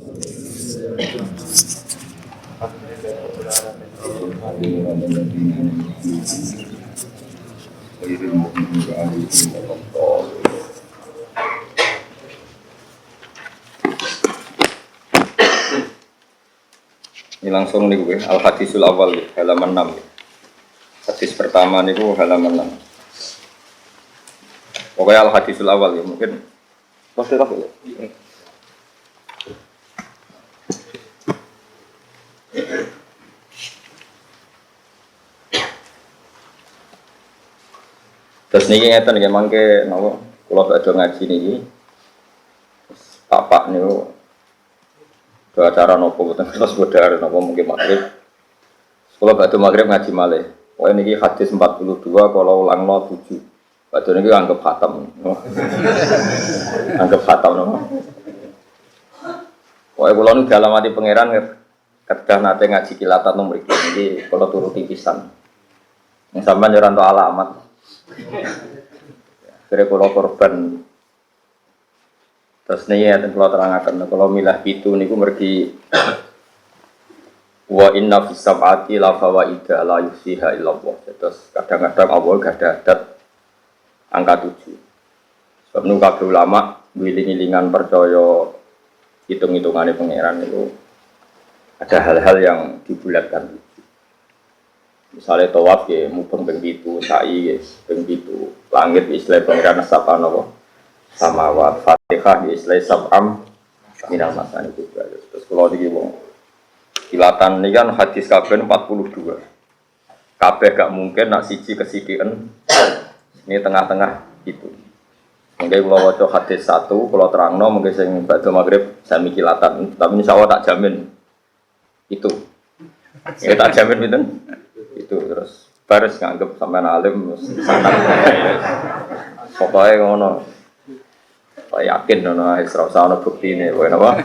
Ini langsung nih gue Al-Hadisul Awal halaman 6. Hadis pertama nih gue halaman 6. Pokoknya Al-Hadisul Awal ya mungkin. Pasti tak ya. Terus niki ngeten nggih mangke napa kula badhe ngaji niki. Bapak niku ke acara nopo boten terus bodar napa mungkin magrib. Kula badhe magrib ngaji malih. Pokoke niki hadis 42 kala ulangno 7. Badhe niki anggap khatam. Anggap khatam napa. Pokoke kula nu dalam ati pangeran kedah nate ngaji kilatan nomor iki kula turuti pisan. Yang sampean yo ora entuk alamat. Kira kalau korban terus nih ya kalau terangkan kalau milah itu niku mergi wa inna fis sab'ati la fawaida la yusiha illallah. Terus kadang-kadang Allah gak ada adat angka 7. Sebab nu kabeh ulama wiling-wilingan percaya hitung-hitungane pangeran itu ada hal-hal yang dibulatkan. Misalnya tawaf ya, mubeng begitu, sa'i ya, begitu, langit istilah pengiran sapa nopo, samawat, fatihah istilah sab'am, minal masani juga. Terus kalau dikiwong, kilatan ini kan hadis kabeh 42. Kabeh gak mungkin nak siji kesidian, ini tengah-tengah itu. Mungkin kalau wajah hadis 1, kalau terangno mungkin saya baca maghrib sami kilatan, tapi insya Allah tak jamin itu. Ya tak jamin itu. Itu terus baris nganggep sampean alim sanad pokoknya ngono saya yakin ngono ora usah ono buktine kowe napa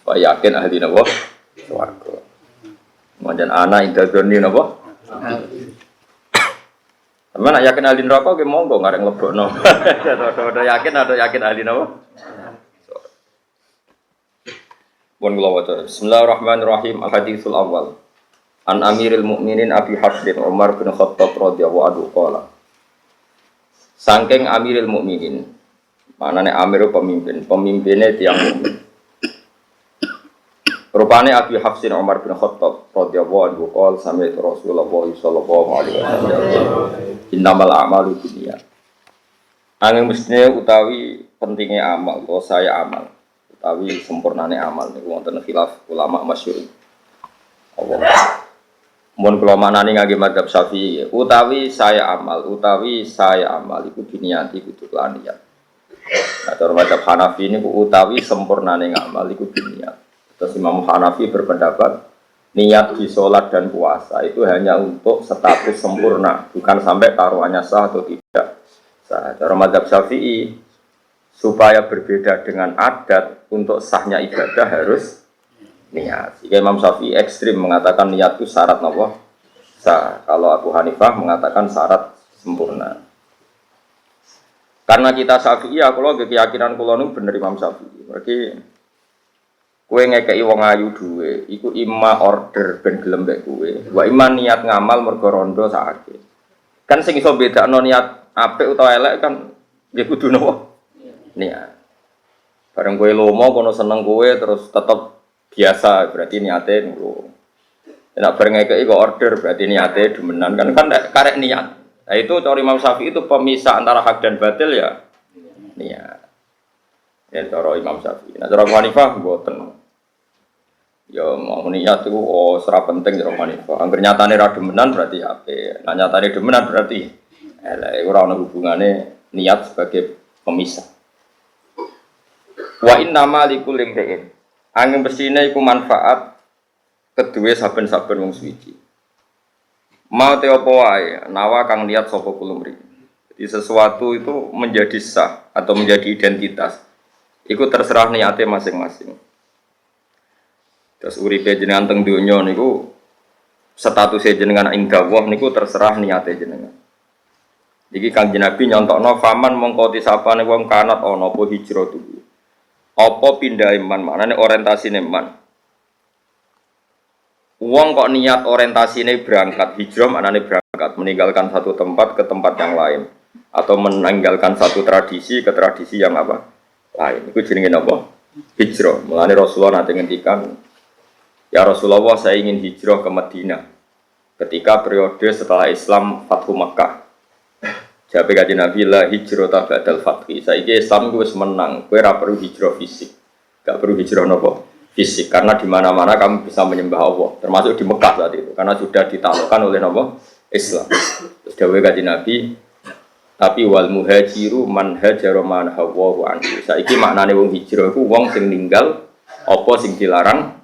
saya yakin ahli napa swarga manjen ana indadoni napa sampean yakin ahli neraka ki monggo ngarep mlebokno ada yakin ahli napa pun kula waca bismillahirrahmanirrahim al-hadisul awal An Amiril Mukminin Abi Hafsin Umar bin Khattab radhiyallahu anhu qala Saking Amiril Mukminin manane Amir pemimpinnya tiyang mukmin rupane Abi Hafsin Umar bin Khattab radhiyallahu anhu qala sami Rasulullah sallallahu alaihi wasallam innamal a'malu binniyat angin mestine utawi pentingnya amal kok saya amal utawi sempurnane amal niku wonten khilaf ulama masyhur Allah mun kula maknani ngangge madzhab Syafi'i utawi saya amal iku diniati kudu lan niat. Nah, cara madzhab Hanafi niku utawi sempurnane ngamal iku diniat. Terus Imam Hanafi berpendapat niat di salat dan puasa itu hanya untuk status sempurna, bukan sampai taruhannya sah atau tidak. Sah. Cara madzhab Syafi'i supaya berbeda dengan adat untuk sahnya ibadah harus niat. Jika Imam Syafi'i ekstrim mengatakan niat itu syarat napa? Sah. Kalau Abu Hanifah mengatakan syarat sempurna. Karena kita Syafi'i ya kalau keyakinan kula niku bener Imam Syafi'i. Berarti kowe ngekeki wong ayu duwe, iku imma order ben gelem mbek kowe. Wa iman niat ngamal mergo rondo sakake. Kan sing iso bedakno niat apik utawa elek kan nggih kudu napa? Niat. Bareng kowe lomo kono seneng kowe terus tetep biasa berarti niate niku. Nek bareng ngekeki kok order berarti niate demenan kan karek niat. Nah itu cara Imam Syafi'i itu pemisah antara hak dan batil ya niat. Ya cara Imam Syafi'i. Nah cara Hanifah mboten. Ya mau niat itu ora penting cara Hanifah. Angger nyatane ra demenan berarti apik. Nah nyatane demenan berarti elek ora ana hubungane niat sebagai pemisah. Wa inna ma likul imri'in angin bersine iku manfaat kedua saben-saben wong suci. Mau te apa wae nawa kang niat sapa kulumri. Jadi sesuatu itu menjadi sah atau menjadi identitas. Iku terserah niate masing-masing. Terus uripe jenengan teng donya niku statusé jenengan ing dawuh niku terserah niate jenengan. Iki Kanjeng Nabi nyontokno faman mongko disapane wong kanat ana apa hijrah tuh. Apa pindah iman maknane orientasine iman. Wong kok niat orientasine berangkat hijrah maknane berangkat meninggalkan satu tempat ke tempat yang lain atau meninggalkan satu tradisi ke tradisi yang apa? Lain. Iku jenenge apa? Hijrah. Mulane Rasulullah nanti ngendikan, ya Rasulullah saya ingin hijrah ke Madinah. Ketika periode setelah Islam Fathu Makkah. Jabe kanjeng Nabi la hijrah ba'dal fathi. Saiki Islam ku wis menang, kowe ora perlu hijrah fisik. Gak perlu hijrah napa? Fisik karena di mana-mana kamu bisa menyembah Allah, termasuk di Mekah saat itu karena sudah ditaklukkan oleh napa? Islam. Terus dawuh kanjeng Nabi, tapi wal muhajiru man hajara man hawa anhu. Saiki maknane wong hijrah iku wong sing ninggal apa sing dilarang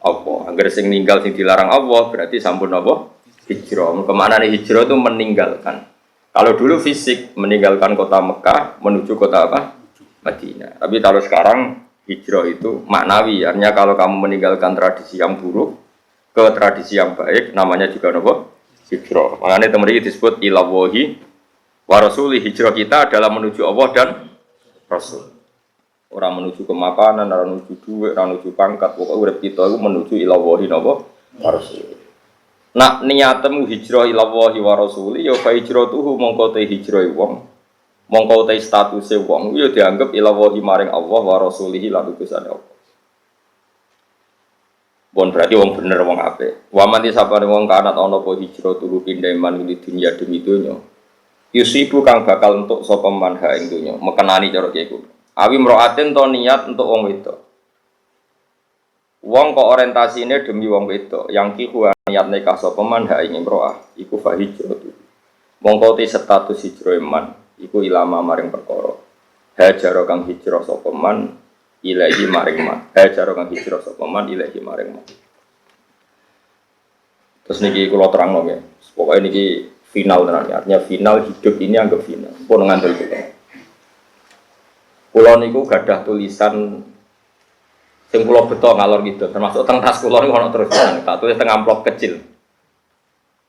apa. Angger sing ninggal sing dilarang Allah berarti sampun apa? Hijrah. Kemaknane hijrah itu meninggalkan. Kalau dulu fisik meninggalkan kota Mekah menuju kota apa? Madinah. Tapi kalau sekarang hijrah itu maknawi. Artinya kalau kamu meninggalkan tradisi yang buruk ke tradisi yang baik, namanya juga apa? Hijrah. Makanya teman ini disebut ilawahi wa rasuli. Hijrah kita adalah menuju Allah dan Rasul. Orang menuju kemapanan, orang menuju duit, orang menuju pangkat. Pokoknya urip kita itu menuju ilawahi wa rasuli. Nak niatmu hijrah ilallahi wa rasuli ya fa hijratuhu mongko te hijrah wong mongko te statuse wong ya dianggap ilallahi maring Allah wa rasulihi lan utusane Allah. Bon berarti wong bener wong apik. Wa man disapane wong kanat ana apa hijratuhu pindah iman di dunia demi donya. Yusibu kang bakal entuk sapa man ha ing donya. Mekenani cara kiku. Awi mraaten to niat entuk wong wedok. Wong kok orientasine demi wong wedok, yang kiku niat nikah sapa man ha ing imroah, iku fa hijrah. Mongko te status hijrah iman, iku ilama maring perkara. Hajar kang hijrah sapa man ilahi maring man. Hajar kang hijrah sapa man ilahi maring man. Terus niki kula terangno ya. Pokoke niki final tenan, artinya final hidup ini anggap final. Pun ngandel kula. Kula niku gadah tulisan sing kula beto ngalor gitu, termasuk teng tas kula niku ana terus tak tulis teng amplop kecil.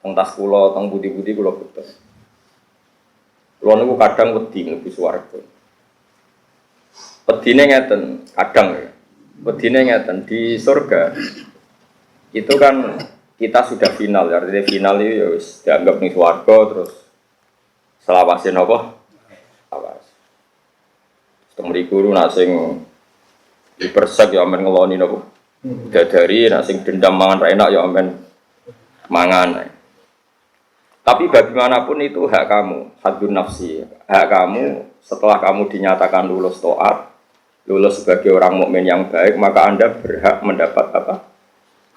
Teng tas kula, teng budi-budi kula beto. Kula niku kadang wedi mlebu swarga. Wedine ngeten, kadang ya. Wedine ngeten di surga. Itu kan kita sudah final, artinya final itu ya wis dianggap ning swarga terus selawase napa? Awas. Temri guru nak sing dipersek ya amen ngeloni napa. Dadari nak sing dendam mangan ra enak ya amen mangan. Tapi bagaimanapun itu hak kamu, hadun nafsi. Hak kamu setelah kamu dinyatakan lulus taat, lulus sebagai orang mukmin yang baik, maka Anda berhak mendapat apa?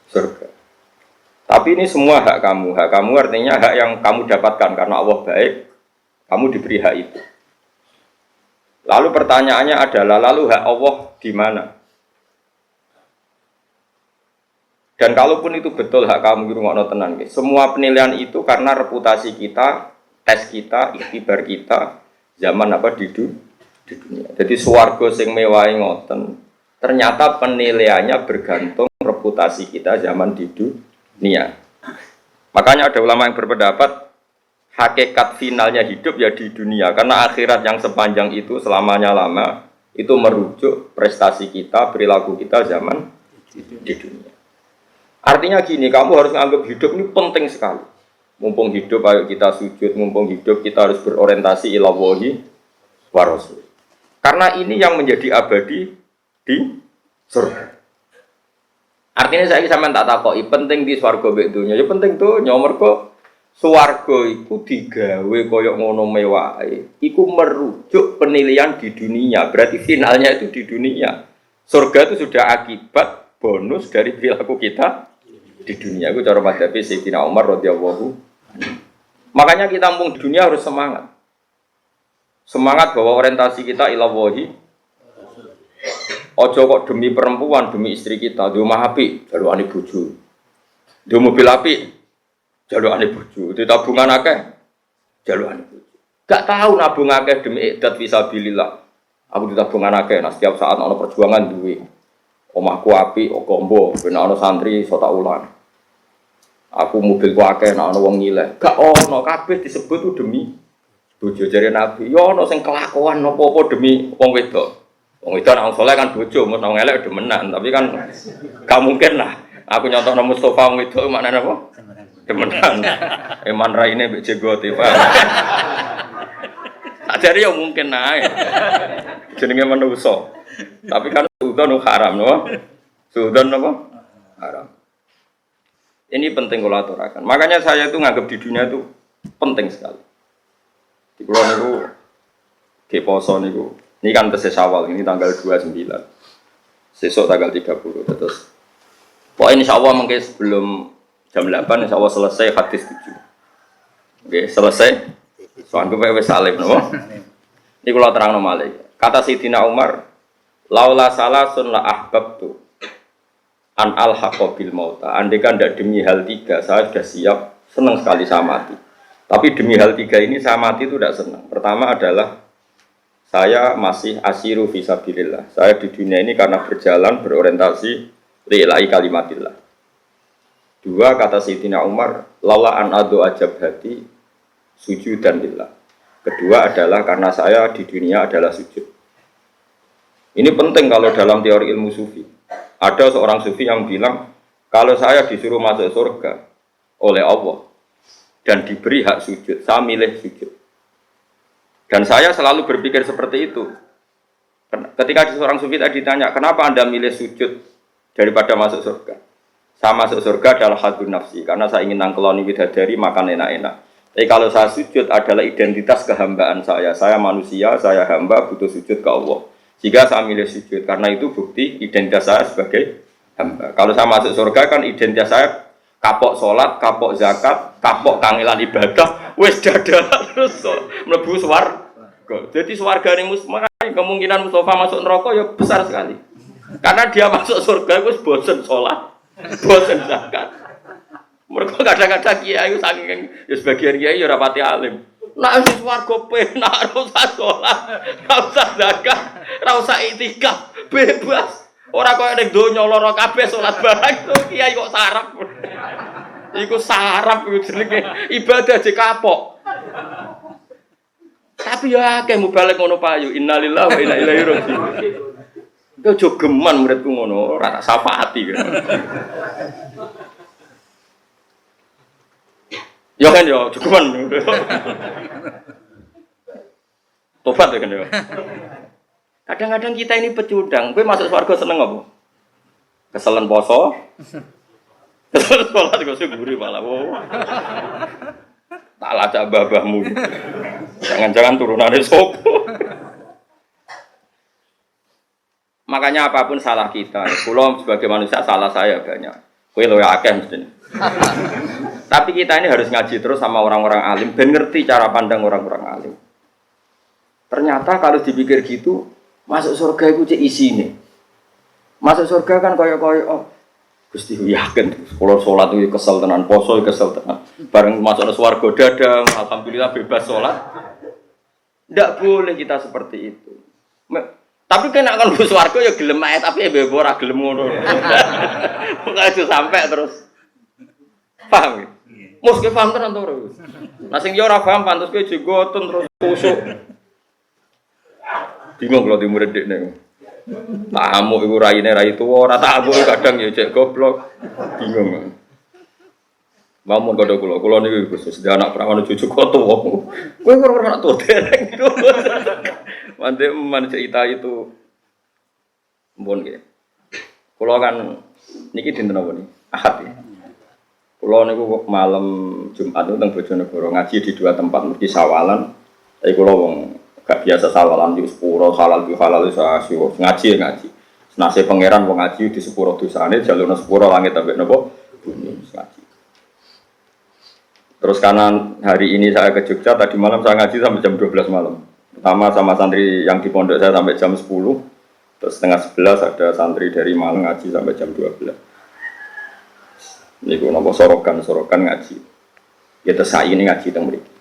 Surga. Tapi ini semua hak kamu. Hak kamu artinya hak yang kamu dapatkan karena Allah baik, kamu diberi hak itu. Lalu pertanyaannya adalah, lalu hak Allah di mana? Dan kalaupun itu betul hak kamu di rumah tenan, semua penilaian itu karena reputasi kita, tes kita, ikhtibar kita, zaman apa di dunia. Jadi swarga sing mewahi ngoten, ternyata penilaiannya bergantung reputasi kita zaman di dunia. Makanya ada ulama yang berpendapat hakikat finalnya hidup ya di dunia, karena akhirat yang sepanjang itu selamanya lama itu merujuk prestasi kita, perilaku kita zaman di dunia. Artinya gini, kamu harus menganggap hidup ini penting sekali. Mumpung hidup ayo kita sujud, mumpung hidup kita harus berorientasi ila wahi wa rasul. Karena ini yang menjadi abadi di surga. Artinya saya sampean tak takoki penting di swarga mek donya. Ya penting donya mergo swarga iku digawe kaya ngono mewahe. Iku merujuk penilaian di dunia. Berarti finalnya itu di dunia. Surga itu sudah akibat bonus dari perilaku kita di dunia. Itu cara madhabi Sayyidina Umar radhiyallahu. Makanya kita mumpung di dunia harus semangat. Semangat bahwa orientasi kita ila wahi. Ojo kok demi perempuan, demi istri kita, di rumah api, jalukane bojo. Di mobil api, jalukane bojo. Di tabungan akeh, jalukane bojo. Gak tahu nabung akeh demi idat fisabilillah. Aku di tabungan akeh, nah setiap saat ana perjuangan duwe. Omahku api, okombo, ben ana santri iso tak ulang. Aku mobilku akeh, ana wong nyileh. Gak ono kabeh disebut ku demi bojo jare Nabi. Ya ana sing kelakuan apa-apa demi wong wedok. Wong itu orang soleh kan bojo, mus nang elek demenan, tapi kan gak mungkin lah. Aku nyontok nama Mustafa wong itu mana apa? Demenan. Eman raine mbek jegote, Pak. Ajare yo mungkin nae. Jenenge manusa. Tapi kan suudzon haram, no? Suudzon apa? Haram. Ini penting kalau aturakan. Makanya saya itu nganggap di dunia itu penting sekali. Di pulau niku ke poso niku. Ini kan tesis awal, ini tanggal 29. Sesuk tanggal 30 terus. Pokoknya insya Allah mungkin sebelum jam 8 insya Allah selesai hadis 7. Oke, selesai. Soalnya gue wes salim, no? Ini kalau terang nomale. Kata Sayyidina Umar, laula salasun la ahbabtu an al-haqobil mauta. Andai kan tidak demi hal 3, saya sudah siap, senang sekali saya mati. Tapi demi hal 3 ini saya mati itu tidak senang. Pertama adalah saya masih asiru fisabilillah. Saya di dunia ini karena berjalan berorientasi lillahi kalimatillah. 2 kata Sayyidina Umar, laula an adu ajab hati sujud dan lillah. Kedua adalah karena saya di dunia adalah sujud. Ini penting kalau dalam teori ilmu sufi. Ada seorang sufi yang bilang, kalau saya disuruh masuk surga oleh Allah dan diberi hak sujud, saya milih sujud. Dan saya selalu berpikir seperti itu. Ketika seorang sufi tadi ditanya, kenapa Anda milih sujud daripada masuk surga? Saya masuk surga adalah hadun nafsi, karena saya ingin nangkeloni bidadari, makan enak-enak. Tapi kalau saya sujud adalah identitas kehambaan saya. Saya manusia, saya hamba, butuh sujud ke Allah. Jika saya milih sujud, karena itu bukti identitas saya sebagai hamba. Kalau saya masuk surga kan identitas saya kapok sholat, kapok zakat, kapok kangelan ibadah, wes dada terus mlebu swarga. Jadi swarga ini kemungkinan Mustafa masuk neraka ya besar sekali. Karena dia masuk surga wes bosen sholat, bosen zakat. Mereka kadang-kadang kiai saking ya sebagian kiai ya rapati alim. Nak wis swarga penak ora usah sholat, ora usah zakat, ora usah iktikaf, bebas. Ora koyo ning donya lara kabeh salat bareng to kiai kok sarap. Iku sarap iku jenenge ibadah aja kapok. Tapi ya akeh mubalek ngono payu. Innalillahi wa inna ilaihi raji'un. Kok aja geman muridku ngono, ora tak syafaati kan. Ya kan ya, geman. Tobat ya kan ya. Kadang-kadang kita ini pecundang. Kowe masuk surga seneng apa? Keselen poso. Keselen sholat kok gurih malah. Tak lacak babahmu. Jangan-jangan turunane sopo. Makanya apapun salah kita. Kulo sebagai manusia salah saya banyak. Kowe luwih akeh mesti. Tapi kita ini harus ngaji terus sama orang-orang alim ben ngerti cara pandang orang-orang alim. Ternyata kalau dipikir gitu masuk surga itu cek isine. Masuk surga kan koyo-koyo oh, Gusti yakin kalau sholat itu kesel tenan, poso kesel tenan. Bareng masuk ke swarga dadang, alhamdulillah bebas sholat. Tidak boleh kita seperti itu. Tapi kena kan bus swarga ya gelem ae tapi bebo ora gelem ngono. Pokoke aja sampai terus. Paham ya? Mus ke paham tenan to ora? Nah sing yo ora paham pantes kowe jenggoten terus kusuk. Bingung kalau di murid dekne. Tamu iku raine rai tuwa, ora tamu kadang ya cek goblok. Bingung. Mamun kodho kula niku khusus anak prawan cucu kok tuwa. Kowe ora tuwa dereng itu. Mante man cerita itu. Mumpun nggih. Kula kan niki dinten apa niki? Ahad ya. Kula niku malam Jumat itu teng Bojonegoro ngaji di 2 tempat mesti sawalan. Tapi kula wong gak biasa sawalan di sepuro halal ngaji. Senase pangeran wong ngaji di sepuro dosane jalurna sepuro langit sampai napa bumi ngaji. Terus karena hari ini saya ke Jogja, tadi malam saya ngaji sampai jam 12 malam. Pertama sama santri yang di pondok saya sampai jam 10. Terus setengah 11 ada santri dari Malang ngaji sampai jam 12. Ini napa sorokan ngaji. Ya terus saya ini ngaji teng mriki.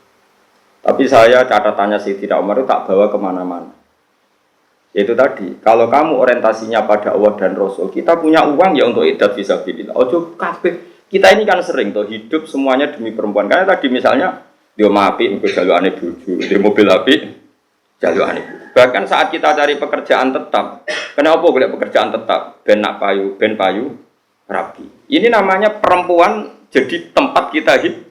Tapi saya catatannya Sayyidina Umar itu tak bawa kemana-mana. Yaitu tadi, kalau kamu orientasinya pada Allah dan Rasul, kita punya uang ya untuk idat fisabilillah. Ojo kabeh. Kita ini kan sering tuh hidup semuanya demi perempuan. Karena tadi misalnya dia api untuk jalur aneh bojo, dia mobil api jalur aneh bojo. Bahkan saat kita cari pekerjaan tetap, kenapa boleh pekerjaan tetap? Ben payu, rapi. Ini namanya perempuan jadi tempat kita hidup.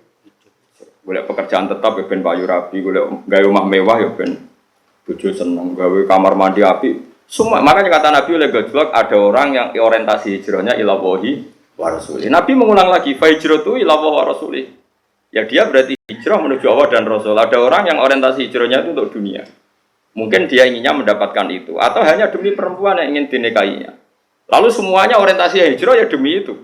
Boleh pekerjaan tetap ya ben payu rapi, boleh gawe omah mewah ya ben bojo seneng, gawe kamar mandi api. Semua makanya kata Nabi oleh Gojlok ada orang yang orientasi hijrahnya ilawahi wa rasulih. Nabi mengulang lagi fa hijratu ilawahi wa rasulih. Ya dia berarti hijrah menuju Allah dan Rasul. Ada orang yang orientasi hijrahnya itu untuk dunia. Mungkin dia inginnya mendapatkan itu atau hanya demi perempuan yang ingin dinikahinya. Lalu semuanya orientasi hijrah ya demi itu.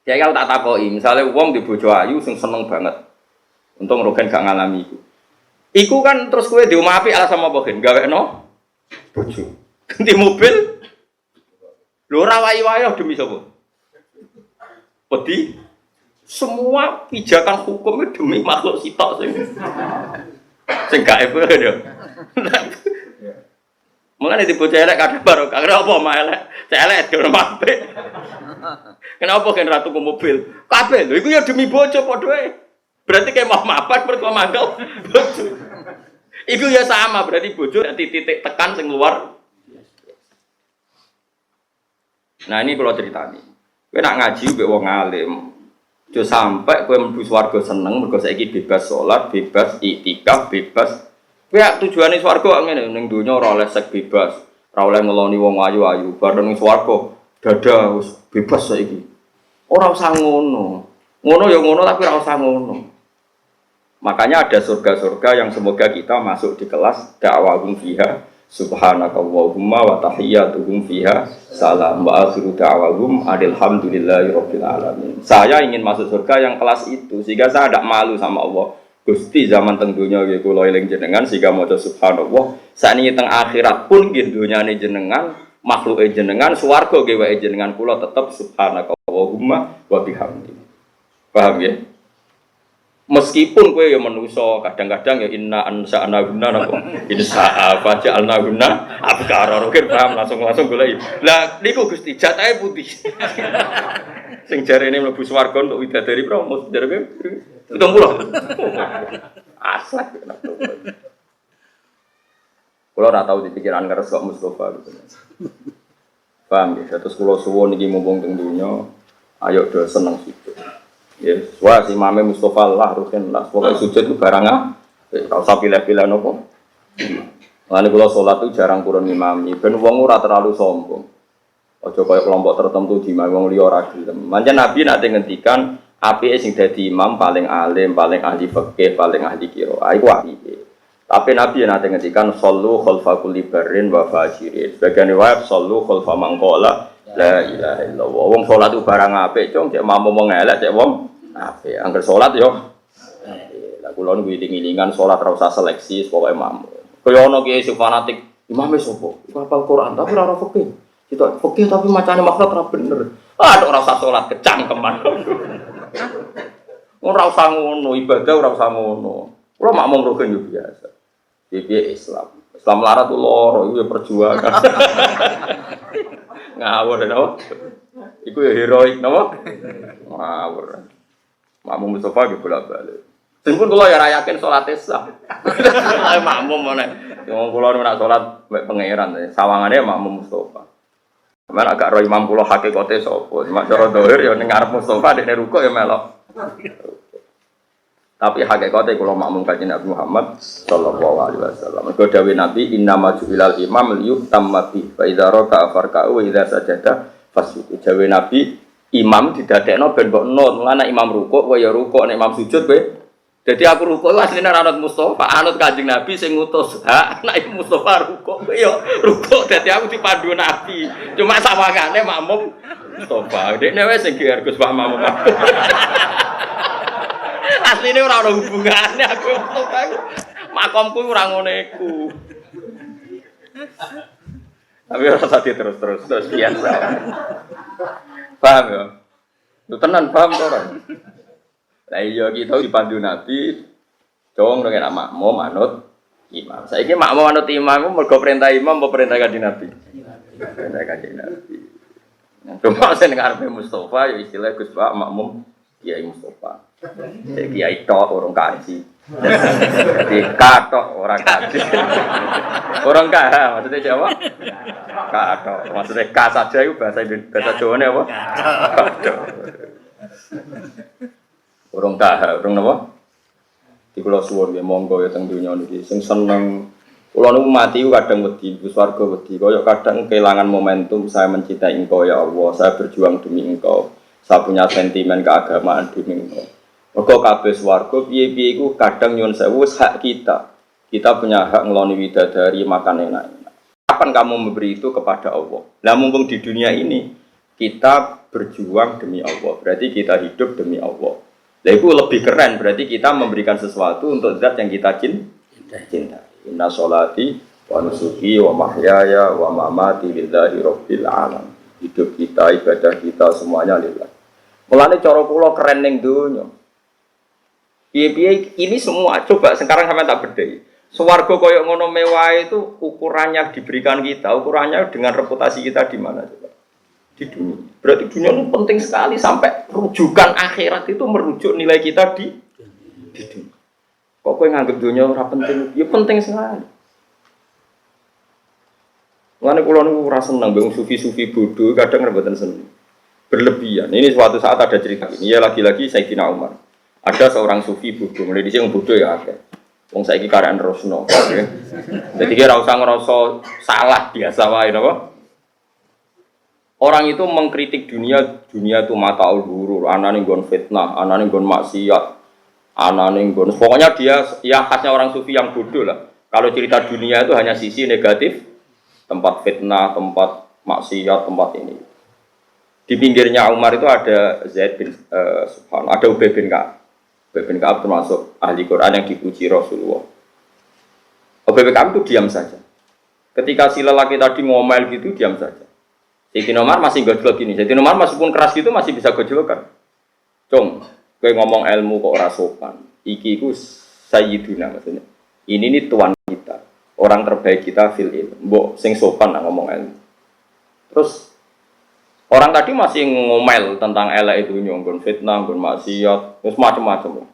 Ya kalau tak takoi, misalnya wong di bojo ayu sing seneng banget. Untung Rogen gak ngalami itu. Iku kan terus kowe di omah apik alasan apa gen gawekno bojo. Ganti mobil. Lho ora wayu-wayu demi sapa? Wedi semua pijakan hukum itu demi makhluk sitok sing gak ebe lho. Mengane di bocah elek kadang barokah. Kenapa mah elek? Cek elek dhewe apik. Kenapa kan ratu ke mobil? Kabeh lho iku ya demi bojo padha ae. Berarti kayak mau mapan mergo mangkel bojo. Iku ya sama berarti bojo titik tekan sing luar. Nah ini kalau ceritani. Kowe nak ngaji mbek wong alim. Jo sampai kowe mlebu swarga seneng mergo saiki bebas salat, bebas iktikaf, bebas. Kowe tujuane swarga ngene ning donya ora oleh sek bebas, ora oleh ngeloni wong ayu-ayu, bar ning swarga dada wis bebas saiki. Ora usah ngono. Ngono ya ngono tapi ora usah ngono. Makanya ada surga-surga yang semoga kita masuk di kelas da'wahum fiha subhanakallahumma wa tahiyyatuhum fiha salam wa akhiru da'wahum alhamdulillahirabbil alamin. Saya ingin masuk surga yang kelas itu sehingga saya tidak malu sama Allah. Gusti zaman teng donya nggih kula eling jenengan sehingga maca subhanallah. Sakniki teng akhirat pun nggih donyane jenengan, makhluke jenengan, swarga nggih wae jenengan kula tetep subhanakallahumma wa bihamdi. Paham ya? Meskipun kowe ya manusa, kadang-kadang ya inna ansa'na guna napa? Insa'a faja'alna guna abkara. Rokir paham langsung golek. Lah niku Gusti jatahe putih. Sing jarene mlebu swarga untuk widadari promo, jarene 70. Aslak kena. Kula ora tau dipikiran karo Pak Mustofa gitu. Paham ya? Terus kula suwun iki mumpung teng donya, ayo do seneng situ. Ya, wah si Mame Mustofa lah rugen lah. Pokoknya sujud itu barang kalau usah pilih-pilih nopo. Lalu kalau sholat itu jarang kurun imami. Ben wong ora terlalu sombong. Ojo kaya kelompok tertentu di wong liya ora gelem. Manjen Nabi nate ngendikan apike sing dadi imam paling alim, paling ahli fikih, paling ahli qiraah. Iku apike. Tapi Nabi nate ngendikan shollu khalfa kulli barrin wa fajirin. Sebagian riwayat shollu khalfa man qala la ilaha illallah. Wong salat itu barang apik, cung, cek mampu wong elek, cek wong apik. Angger salat yo. Lah kula niku iling-ilingan salat ora usah seleksi, pokoke mampu. Kaya ana kiai sing fanatik, imame sapa? Iku hafal Quran tapi ora fikih. Kita fikih tapi macane makhluk ora bener. Ah, ora usah salat kecangkeman. Ora usah ngono, ibadah ora usah ngono. Kula makmum rugen yo biasa. Piye Islam. Islam larat tuh loro, itu ya perjuangan. Ngawur napa? Iku ya heroik napa? Ngawur. Makmum Mustofa ge bolak-balik. Sing pun kula ya ra yakin salat Islam. Makmum meneh. Wong kula nek salat mek pangeran sawangane makmum Mustofa. Sampeyan agak ro imam kula hakikate sapa? Mak cara zahir ya ning ngarep Mustofa dekne rukuk ya melok. Tapi hakikate kula makmum kanjeng Nabi Muhammad sallallahu alaihi wasallam. Mergo dawuh Nabi innama ju'ilal imam liyutamma bi fa idza raka'a farka'u wa idza sajada fasjudu. Dawuh Nabi imam didadekno ben mbok nut. Mulane imam rukuk kowe ya rukuk, nek imam sujud kowe. Dadi aku rukuk asline ora anut Mustofa, anut kanjeng Nabi sing ngutus. Ha, nek Mustofa rukuk kowe ya rukuk. Dadi aku dipandu Nabi. Cuma sawangane makmum Mustofa. Dekne wis sing Gus Pak makmum. Asline ora ana hubungane aku makomku ora ngono iku. Tapi ora tadi terus biasa. Paham ya? Lu tenan paham to ora? Lah iya kita dipandu Nabi dong dengan makmum manut imam. Saiki makmum manut imam iku mergo perintah imam apa perintah kanjeng Nabi? Perintah kanjeng Nabi. Cuma sing ngarepe Mustofa ya istilah Gus Pak makmum Kiai Mustofa. Jadi kiai tok orang kaji. Jadi katok orang kaji. Orang kah maksudnya Jawa? Katok. Maksudnya ka saja itu bahasa Jawane apa? Katok. Orang kah, orang apa? Di kula suwun nggih monggo ya teng donya niki sing seneng. Kula niku mati kadang wedi, swarga wedi. Kaya kadang kehilangan momentum saya mencintai Engkau ya Allah, saya berjuang demi Engkau. Saya punya sentimen keagamaan demi Engkau. Mergo kabeh swarga piye-piye iku kadang nyuwun sewu hak kita. Kita punya hak ngeloni widadari makan enak-enak. Kapan kamu memberi itu kepada Allah? Nah mumpung di dunia ini kita berjuang demi Allah, berarti kita hidup demi Allah. Nah itu lebih keren, berarti kita memberikan sesuatu untuk zat yang kita cintai. Inna sholati wa nusuki wa mahyaya wa mamati lillahi rabbil alamin. Hidup kita, ibadah kita semuanya lillah. Mulane cara kula keren ning donya. Piye-piye ini semua coba sekarang sampai tak bedhei. Swarga koyo ngono mewah itu ukurannya diberikan kita, ukurannya dengan reputasi kita di mana coba? Di dunia. Berarti dunia itu penting sekali sampai rujukan akhirat itu merujuk nilai kita di dunia. Kok kowe nganggep dunia ora penting? Ya penting sekali. Mulane kula niku ora seneng mbek sufi-sufi bodoh kadang rebutan seneng. Berlebihan. Ini suatu saat ada cerita ini. Ya lagi-lagi Sayyidina Umar. Ada seorang sufi bodoh. Mulai dhisik wong bodoh ya akeh. Wong saiki karek nerusno. Jadi kira usah ngerasa salah biasa wae napa? Orang itu mengkritik dunia itu mataul ghurur, anane nggon fitnah, anane nggon maksiat, anane nggon. Pokoknya dia ya khasnya orang sufi yang bodoh lah. Kalau cerita dunia itu hanya sisi negatif, tempat fitnah, tempat maksiat, tempat ini. Di pinggirnya Umar itu ada Zaid bin ada Ubay bin Ka'ab. Ubay bin Ka'ab termasuk ahli Quran yang dipuji Rasulullah. Ubay bin Ka'ab itu diam saja. Ketika si lelaki tadi ngomel gitu, diam saja. Sayyidina Umar masih gojlok gini. Sayyidina Umar meskipun keras itu masih bisa gojlokan. Cung, kowe ngomong ilmu kok ora sopan. Iki iku sayyiduna maksudnya. Ini nih tuan kita. Orang terbaik kita fil ilmu. Mbok sing sopan lah ngomong ilmu. Terus orang tadi masih ngomel tentang elek itu nggon fitnah, nggon maksiat, terus macam-macam.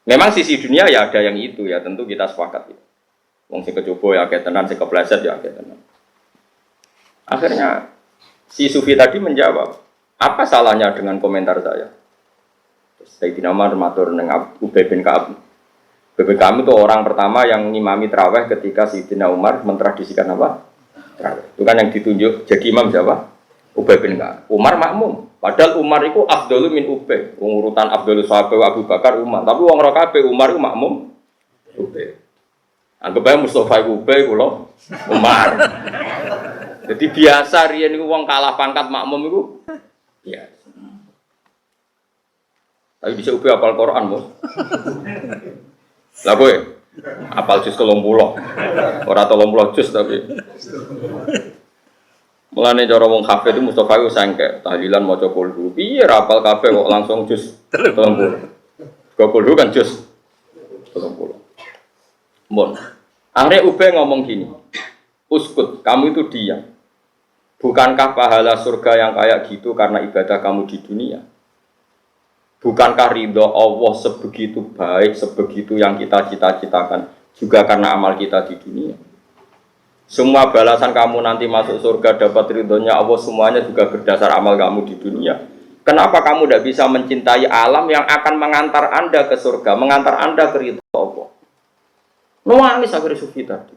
Memang sisi dunia ya ada yang itu ya, tentu kita sepakat ya. Wong sing kecoba ya akeh tenan, sing kepleset ya akeh tenan. Akhirnya si sufi tadi menjawab, apa salahnya dengan komentar saya? Sayyidina Umar matur nang Ubay bin Ka'ab. Ubay bin Ka'ab itu orang pertama yang ngimami tarawih ketika Sayyidina Umar mentradisikan apa? Tarawih. Itu kan yang ditunjuk jadi imam siapa? Ubay bin Ka'ab. Umar makmum. Padahal Umar itu afdalu min Ubay. Urutan afdalu sahabat Abu Bakar Umar. Tapi wong ora kabeh Umar itu makmum Ubay. Anggap aja Mustafa Ubay kula Umar. Jadi biasa riyen niku wong kalah pangkat makmum iku biasa. Tapi bisa upi hafal Quran, Bos. Lah kowe hafal juz 30. Ora 30 juz tapi. Mulane cara wong hafid itu Mustofa iku sangke tahlilan maca qul. Piye ra hafal kabeh kok langsung juz 30. Qul kan juz 30. Mon. Akhirnya Ubay ngomong gini. Uskut, kamu itu diam. Bukankah pahala surga yang kayak gitu karena ibadah kamu di dunia? Bukankah ridho Allah sebegitu baik, sebegitu yang kita cita-citakan juga karena amal kita di dunia? Semua balasan kamu nanti masuk surga dapat ridhonya Allah semuanya juga berdasar amal kamu di dunia. Kenapa kamu tidak bisa mencintai alam yang akan mengantar Anda ke surga, mengantar Anda ke ridho Allah? Nuangis akhirnya sufi tadi.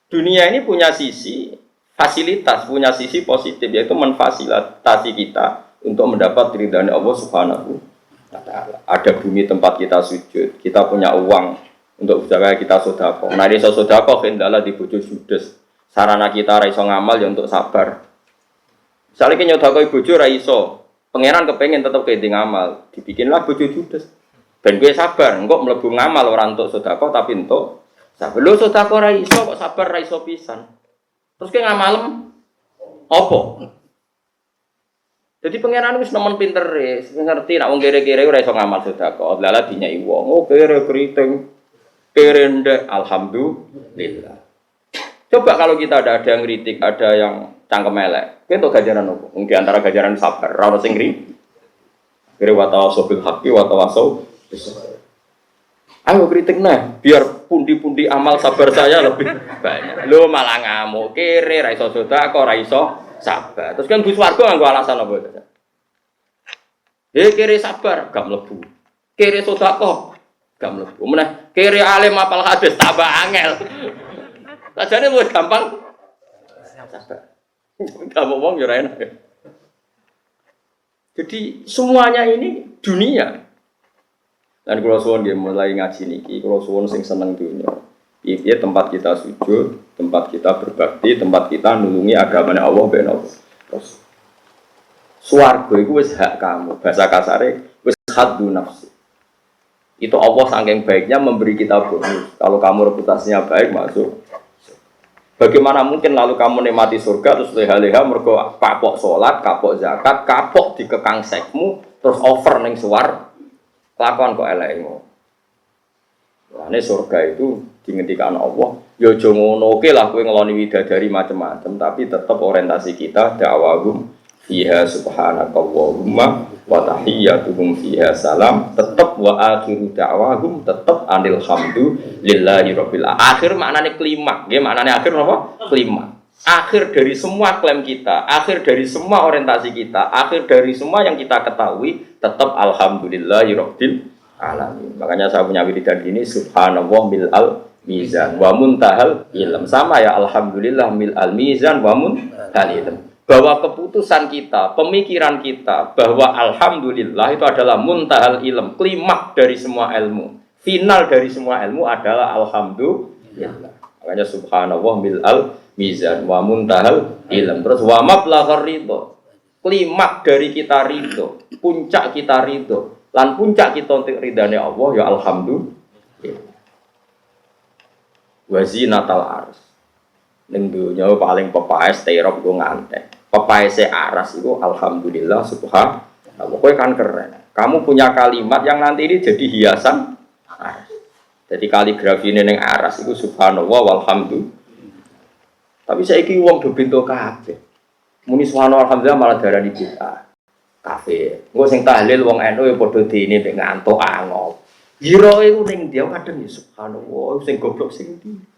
Dunia ini punya sisi fasilitas, punya sisi positif, yaitu memfasilitasi kita untuk mendapat ridhanya Allah Subhanahu wa Ta'ala. Ada bumi tempat kita sujud, kita punya uang untuk usaha kita sedekah. Nah, iso sedekah hendaklah di bojo judes. Sarana kita ra iso ngamal ya untuk sabar. Misalnya kita nyodakoi bojo ra iso, pangeran kepengen tetap kene ngamal, dibikinlah bojo judes. Ben kowe sabar, engko mlebu ngamal ora untuk sedekah tapi untuk sabar. Lho sedekah ra iso kok sabar ra iso pisan. Terus kayak ngamalem, apa? Jadi pangeran wis nemen pinter ngerti nak wong kere-kere ora iso ngamal sedekah. Lala dinyai wong, oh kere keriting, kere ndek, alhamdulillah. Coba kalau kita ada yang kritik, ada yang cangkem elek, kita ganjaran apa? Mungkin antara ganjaran sabar, ora sing ngri. Kira wa tawasau bil haqqi wa tawasau bis sabr. Ayo kritik nah, biar pundi-pundi amal sabar saya lebih banyak. Lo malah ngamuk, kere ra iso sedekah, ra iso sabar. Terus kan Gus Wargo nganggo alasan apa? Kere sabar gak mlebu. Kere sedekah gak mlebu. Meneh kere alim apal hadis tambah angel. Sajane luwih gampang sabar. Kamu wong yo ra enak. Jadi semuanya ini dunia. Dan kalau suwon dia mulai ngaji niki, kalau suwon sing seneng dunia, ini tempat kita sujud, tempat kita berbakti, tempat kita nulungi agamanya Allah ben Allah. Terus swarga itu wis hak kamu, bahasa kasare wis haddu nafsi. Itu Allah saking baiknya memberi kita bonus. Kalau kamu reputasinya baik masuk. Bagaimana mungkin lalu kamu nikmati surga terus leha-leha mergo kapok salat, kapok zakat, kapok dikekang sekmu, terus over ning suar. Lakukan kok elekmu. Lah nek surga itu dingendikan Allah, ya aja ngono ke lah kowe ngeloni widadari macam-macam, tapi tetap orientasi kita dakwahum fiha subhanakallahumma wa tahiyyatuhum fiha salam, tetap wa akhiru dakwahum tetap anil hamdulillahi rabbil alamin. Akhir maknane klimaks, nggih maknane akhir napa? Klimaks. Akhir dari semua klaim kita, akhir dari semua orientasi kita, akhir dari semua yang kita ketahui, tetap alhamdulillahirabbil alamin. Makanya saya punya wiridan ini subhanallah mil'al mizan wa muntahal ilm. Sama ya, alhamdulillah mil'al mizan wa muntahal ilm. Bahwa keputusan kita, pemikiran kita bahwa alhamdulillah itu adalah muntahal ilm, klimaks dari semua ilmu. Final dari semua ilmu adalah alhamdulillah. Makanya subhanallah mil'al mizan wa muntahal ilm. Terus wa mablaghar ridho, klimaks dari kita ridho, puncak kita ridho, lan puncak kita untuk ridhane Allah ya alhamdulillah. Wa zinatal ars, ning dunya paling pepaes terop go ngantek. Pepaese aras itu alhamdulillah subhanallah. Kowe kan keren. Kamu punya kalimat yang nanti ini jadi hiasan aras. Jadi kaligrafi ini ning aras itu subhanallah walhamdulillah. Tapi saiki wong do bento kabeh. Muni subhanallah alhamdulillah malah darani bid'ah. Kabeh. Engko sing tahlil wong NU ya padha dene mek ngantuk angop. Jiro iku ning dia kadang ya subhanallah sing goblok sing ndi.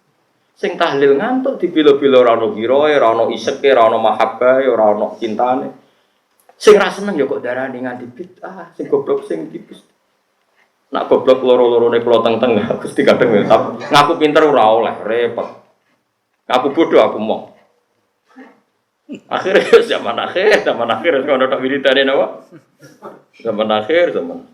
Sing tahlil ngantuk dibilo-bilo ora ono giroe, ora ono iseke, ora ono mahabbah, ora ono cintane. Sing ra seneng ya kok darani nganti bid'ah, sing goblok sing tipis. Nak goblok loro-lorone kula teng-teng Gusti kadang ngaku pinter ora oleh, repot. Aku bodoh aku mau. Akhirnya zaman akhir kalau ada wiridane napa? Zaman akhir zaman.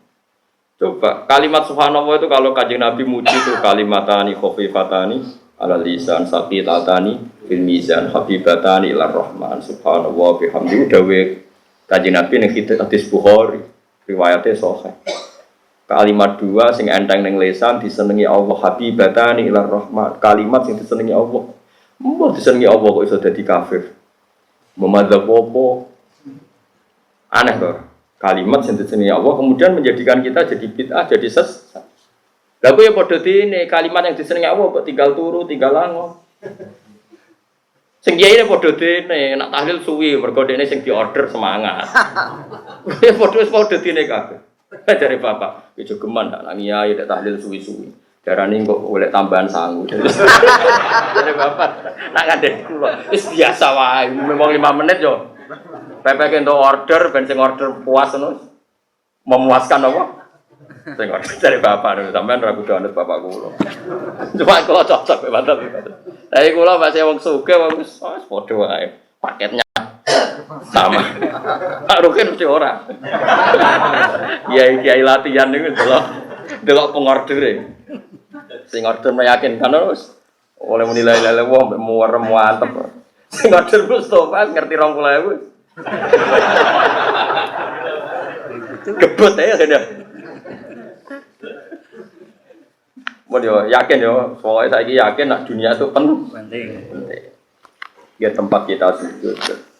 Coba kalimat subhanallah itu kalau Kanjeng Nabi muji itu kalimatani khafifatani ala lisan saqitatani fil mizan habibatani ilar rahman subhanallah bihamdihi dawe Kanjeng Nabi ning hadis Bukhari riwayate sahih. Kalimat dua sing enteng ning lisan disenengi Allah habibatani ilar rahman, kalimat sing disenengi Allah. Mbah disenengi Allah kok iso dadi kafir. Memadzhab apa? Aneh to. Kalimat sing disenengi Allah kemudian menjadikan kita jadi bid'ah, jadi sesat. Lah kowe ya padha dene kalimat yang disenengi Allah kok tinggal turu, tinggal lango. Sing kiai padha dene nak tahlil suwi mergo dene sing diorder semangat. Kowe padha dene kabeh. Dari bapak, itu geman tak nang kiai nek tahlil suwi-suwi. Darane kok oleh tambahan sangu. Dari bapak, nak ngandek kula. Wis biasa wae, memang 5 menit yo. Pepek entuk order, ben sing order puas ngono. Memuaskan apa? Sing order dari bapak, sampean ra kudu anut bapak kula. Cuma kula cocok mek bapak. Lah kula masih wong sugih wis padha wae. Paketnya sama. Pak Rukin mesti ora. Kiai latihan niku delok pengordere. Sing order meyakinkan terus oleh menilai lele wong muarem mantep. Sing order Mustofa ngerti 20.000. Gebet ya kene. Mau yo yakin yo, soalnya saiki yakin nak dunia itu penting. Ya tempat kita sujud.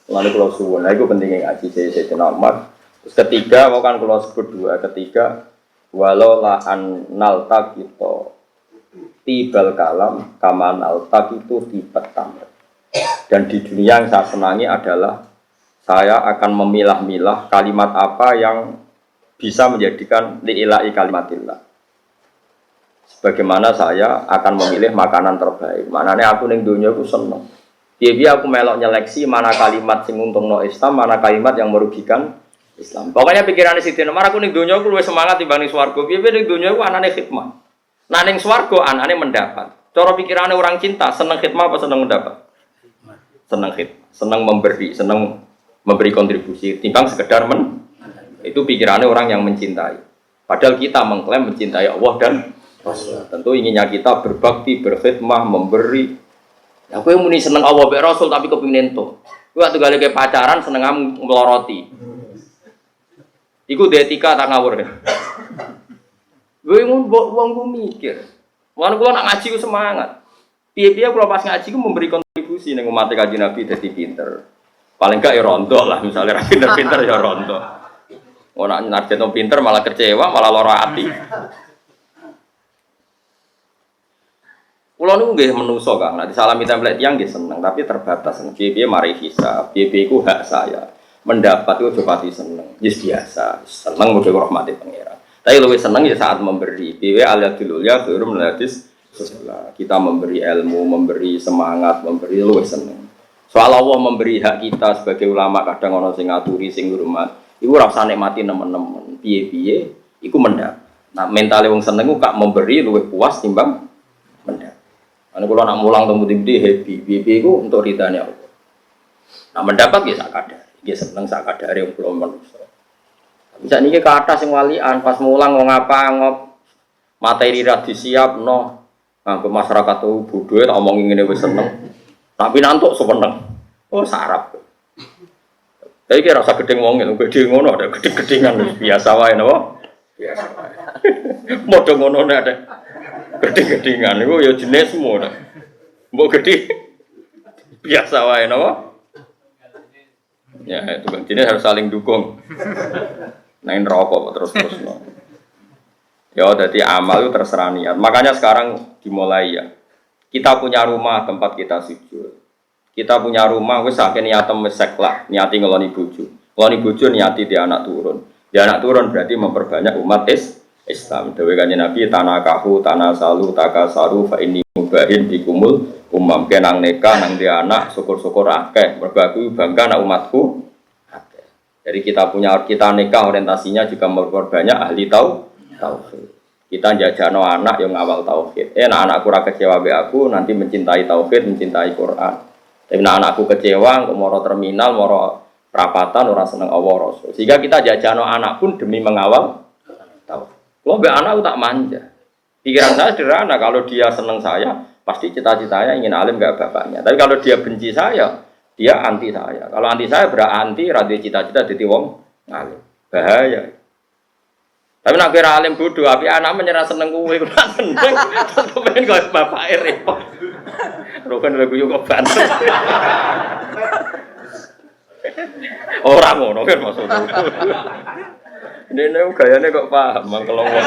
Lalu kalau suwun, nah itu pentingnya ngaji saya Umar. Terus ketiga, mau kan kalau sebut dua, ketiga walau la nalta kita tibal kalam kaman alta itu tibat tamr. Dan di dunia yang saya senangi adalah saya akan memilah-milah kalimat apa yang bisa menjadikan li'ila'i kalimatillah. Sebagaimana saya akan memilih makanan terbaik. Maknanya aku ning dunia aku seneng. Biar aku melok nyeleksi mana kalimat sing untungno Islam, mana kalimat yang merugikan Islam. Pokoknya pikirannya Siti Nomor aku ning dunia aku luwih semangat dibanding swarga. Biar ning dunia aku anane khidmah. Nah ning swarga anane mendapat. Cara pikirannya orang cinta seneng khidmah apa seneng mendapat? Seneng khidmah, seneng memberi, seneng memberi kontribusi timbang sekedar itu pikirannya orang yang mencintai. Padahal kita mengklaim mencintai Allah dan Rasul. Tentu inginnya kita berbakti, berkhidmah, memberi. Aku yang muni seneng Allah be Rasul tapi kepingin ento. Ku waktu gale ke pacaran seneng meloroti. Iku etika tak ngawur. Gue wong ku mikir. Wong kula nak ngaji ku semangat. Piye-piye kula pas ngaji ku memberi kontribusi ning umat Kanjeng Nabi dadi pinter. Paling gak ya rondo lah misalnya pinter-pinter ya rondo. Ora narjeno pinter malah kecewa, malah lara ati. Kulo niku nggih menungso Kang, nek disalami template tiyang nggih seneng, tapi terbatas. Piye-piye mari hisab, piye-piye iku hak saya. Mendapat itu pati seneng, wis biasa. Seneng muga rahmati pangeran. Tapi luwih seneng ya saat memberi. Piye al-yadul ya khairum hadis setelah kita memberi ilmu, memberi semangat, memberi luwih seneng. Soal Allah memberi hak kita sebagai ulama kadang ana sing ngaturi, sing ngurmat. Iku ora usah nikmati nemen-nemen. Piye-piye iku mendapat. Nah, mentale wong seneng ku gak memberi luwih puas timbang mendapat. Ane kula nak mulang temu di happy, piye iku untuk ridane Allah. Nah mendapat ya sak kadar, ya seneng sak kadare wong kula manusa. Tapi sakniki ke atas sing walian pas mulang wong apa ngop materi ra disiapno, nganggo masyarakat tuh bodho tak omongi ngene wis seneng. Tapi nantuk sepeneng. Oh sarap. Tapi kira rasa gedeng wong gede ngono ada gede-gedengan biasa wae napa? Biasa wae. Modho ngono nek ada gede-gedengan itu ya jenismu dah. Mbok gede biasa wae napa? Ya itu kan jenis harus saling dukung. Nain rokok terus-terus no. Ya jadi amal itu terserah niat. Makanya sekarang dimulai ya. Kita punya rumah tempat kita sujud. Kita punya rumah wis akeh niatem wis seklah, niati ngeloni bojo. Ngeloni bojo niati di anak turun. Di anak turun berarti memperbanyak umat Islam. Dewe kanjeng Nabi tanakahu tanasalu takasaru fa inni mubahin bikumul umam kenang neka nang dia anak syukur-syukur akeh mergo aku bangga anak umatku akeh. Jadi kita nikah orientasinya juga memperbanyak ahli tauhid. Kita jajano anak yang ngawal tauhid. Nah anakku ora kecewa be aku nanti mencintai tauhid, mencintai Quran. Tapi nah anakku kecewa, moro terminal, moro perapatan ora seneng Allah Rasul. Sehingga kita jajano anak pun demi mengawal tauhid. Kalau be anak tak manja. Pikiran saya sederhana, kalau dia seneng saya, pasti cita-citanya ingin alim gak bapaknya. Tapi kalau dia benci saya, dia anti saya. Kalau anti saya berarti radio cita-cita jadi wong alim. Bahaya. Tapi nak kira alim bodoh, tapi anak menyerah seneng kuwe, kurang seneng. Terus kepengen kau bapak repot. Rokan lagu juga banter. Orang ngono kan maksudnya. Ini gayanya kok paham, mangkel ngomong.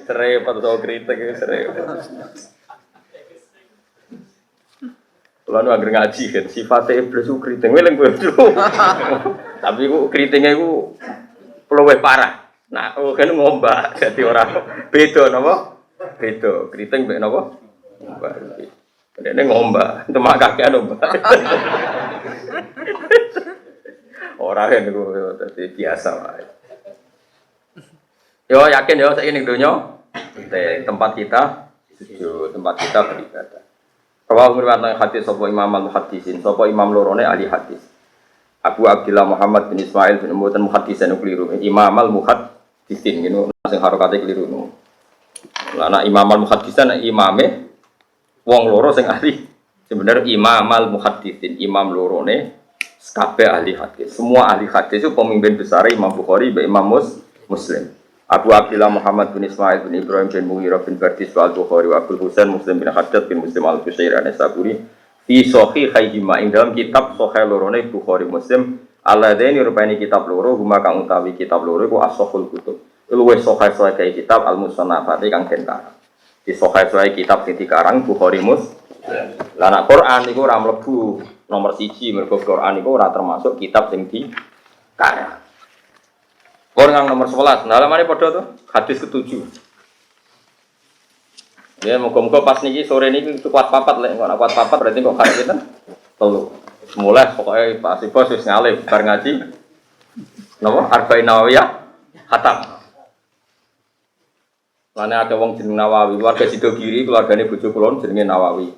Serempet soal kritik, serempet. Kalau nu agar ngaji kan, sifatnya iblis itu kritik, weleng gue dulu. Tapi ku kritiknya ku peluwe parah. Nah, kan ngombak, jadi orang beda, napa? Beda, kritik beda, napa? Ngombak. Ini ngombak, itu mak kakek ngombak. Orang yang itu jadi biasa lah. Yo yakin yo saya ini dunia tempat kita sujud, tempat kita beribadah. Rawah meriwayatkan hadis sapa Imam al-Muhaddisin, sapa Imam lorone ahli hadis. Abu Abdullah Muhammad bin Ismail bin Mu'tan muhaddisan keliru. Imam al-Muhaddisin ngono sing harokate keliru. Lah anak Imam al-Muhaddisan imame wong loro sing ahli. Sebenarnya Imam al-Muhaddisin, imam lorone kabeh ahli hadis. Semua ahli hadis itu pemimpin besar Imam Bukhari, Imam Muslim. Abu Abdullah Muhammad bin Ismail bin Ibrahim bin Mughirah bin Bardis al-Bukhari wa Abdul Husain Muslim bin Haddad bin Muslim al-Qushairi an-Nasaburi fi sahihayhima ing dalam kitab sahih lorone Bukhari Muslim alladaini rupane kitab loro huma kang utawi kitab loro iku as-sahihul kutub. Luwih sahih kitab al-musannafati kang kentar. Di sahih kitab sing dikarang Bukhari Muslim. Lah nek Quran iku ora mlebu nomor 1 mergo Quran iku ora termasuk kitab sing dikarang. ngang nomor 11. Nah, lamane padha to. Hadis ke-7. Ya muga-muga pas niki sore niki kuat papat lek kok kuat papat berarti kok kaya kita telu. Mulai pokoknya Pak Sibos wis ngalih bar ngaji. Napa? Arba'in Nawawiyah khatam. Lane ada wong jeneng Nawawi, keluarga Sidogiri, keluargane bojo kula jenenge Nawawi.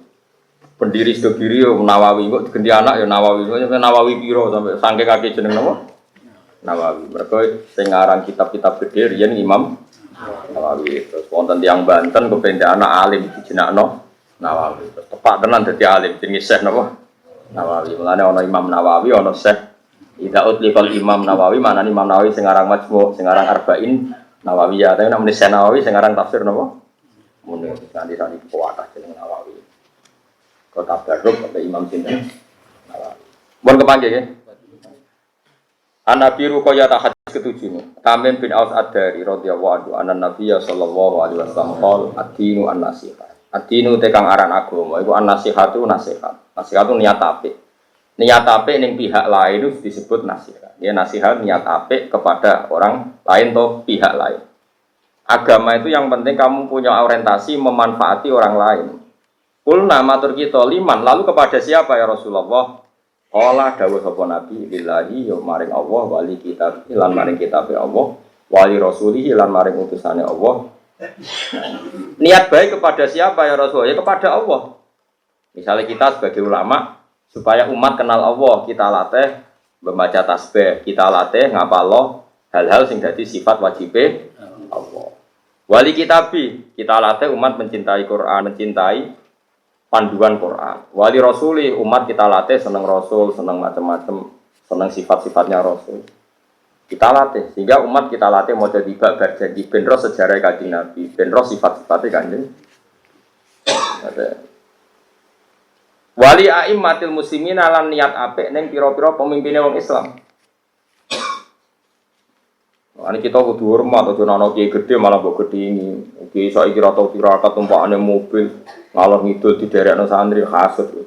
Pendiri Sidogiri yo Nawawi, kok diganti anak yo Nawawi. Nawawi piro sampai saking kaki jeneng napa? Nawawi. Mergo sing aran kitab-kitab gede riyen Imam Nawawi. Terus wonten tiyang Banten kepen anak alim dijenakno Nawawi. Terus tepak tenan dadi alim jenenge Syekh napa? Nawawi. Mulane ana Imam Nawawi, ana Syekh Ida utlikal Imam Nawawi, mana Imam Nawawi sing aran Majmu', sing aran Arba'in Nawawiyah, tapi namanya Syekh Nawawi sing aran tafsir napa? Mune sandi-sandi kuwatah jeneng Nawawi. Kota Baruk sampai Imam sinten Nawawi. Mun kepanggih nggih. An-Nabi Ruqayyah hadis ke-7 ini. Tamim bin Aus Ad-Dari radhiyallahu anhu anan Nabiyya sallallahu alaihi wasallam qol ad-dinu an-nasihat. Ad-dinu tekang aran agama iku an-nasihatu nasihat. Nasihat itu niat apik. Niat apik ning pihak lain itu disebut nasihat. Ya nasihat niat apik kepada orang lain atau pihak lain. Agama itu yang penting kamu punya orientasi memanfaati orang lain. Kulna matur kita liman, lalu kepada siapa ya Rasulullah? Qala dawuh sapa Nabi lillahi ya maring Allah wali kitab lan maring kitabe Allah wali rasulihi lan maring utusane Allah. Niat baik kepada siapa ya Rasulullah? Ya kepada Allah. Misalnya kita sebagai ulama supaya umat kenal Allah, kita latih membaca tasbih, kita latih ngapalo hal-hal sing dadi sifat wajibe Allah. Wali kitabi, kita latih umat mencintai Quran, mencintai panduan Quran. Wali rasuli, umat kita latih seneng Rasul, seneng macam-macam, seneng sifat-sifatnya Rasul. Kita latih, sehingga umat kita latih mau jadi berjanji benro sejarah Kanjeng Nabi, benro sifat-sifatnya Kanjeng. Wali a'immatil muslimin lan niat apik ning pira-pira pemimpine wong Islam. Ini kita kudu hormat, aja ana kiai gedhe malah mbok gedhingi. Kiai saiki ra tau tirakat tumpakane mobil, ngalor ngidul diderekno santri hasud.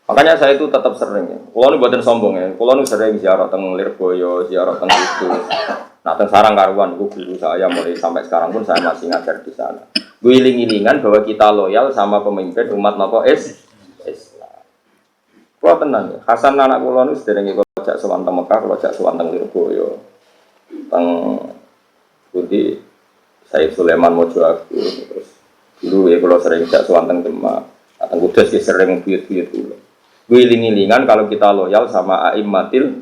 Makanya saya itu tetap sering ya. Kulo niku mboten sombong ya. Kulo niku sering ziarah teng Lirboyo, ziarah teng Kudus. Nah, teng Sarang Karuan niku guru saya mulai sampai sekarang pun saya masih ngajar di sana. Guling-gilingan bahwa kita loyal sama pemimpin umat napa Islam. Kulo tenan ya. Hasan anak kulo niku sederenge kok jak sowan teng Mekah, kulo jak sowan teng Lirboyo. Teng Budi Said Sulaiman Mojo aku terus dulu ya kalau sering jak sowan teng Demak, teng Kudus ki sering buyut-buyut kula. Wiling-wilingan kalau kita loyal sama a'immatil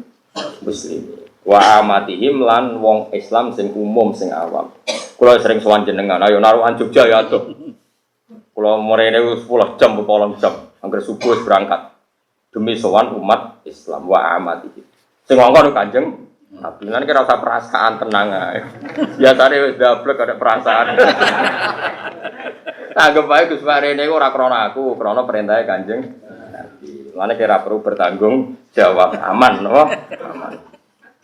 muslimin wa amatihim lan wong Islam sing umum sing awam. Kula sering sowan jenengan, ayo naruhan Jogja ya tuh. Kula mrene 10 jam 8 jam angger subuh berangkat demi sowan umat Islam wa amatihim. Sing ngongkon Kanjeng Nabi lan kira usah perasaan tenang ae. Biasane wis dablek ada perasaan. Anggap ae Gus Marene iku ora krana aku, krana perintahe Kanjeng Nabi. Lan kira perlu bertanggung jawab aman napa? Aman.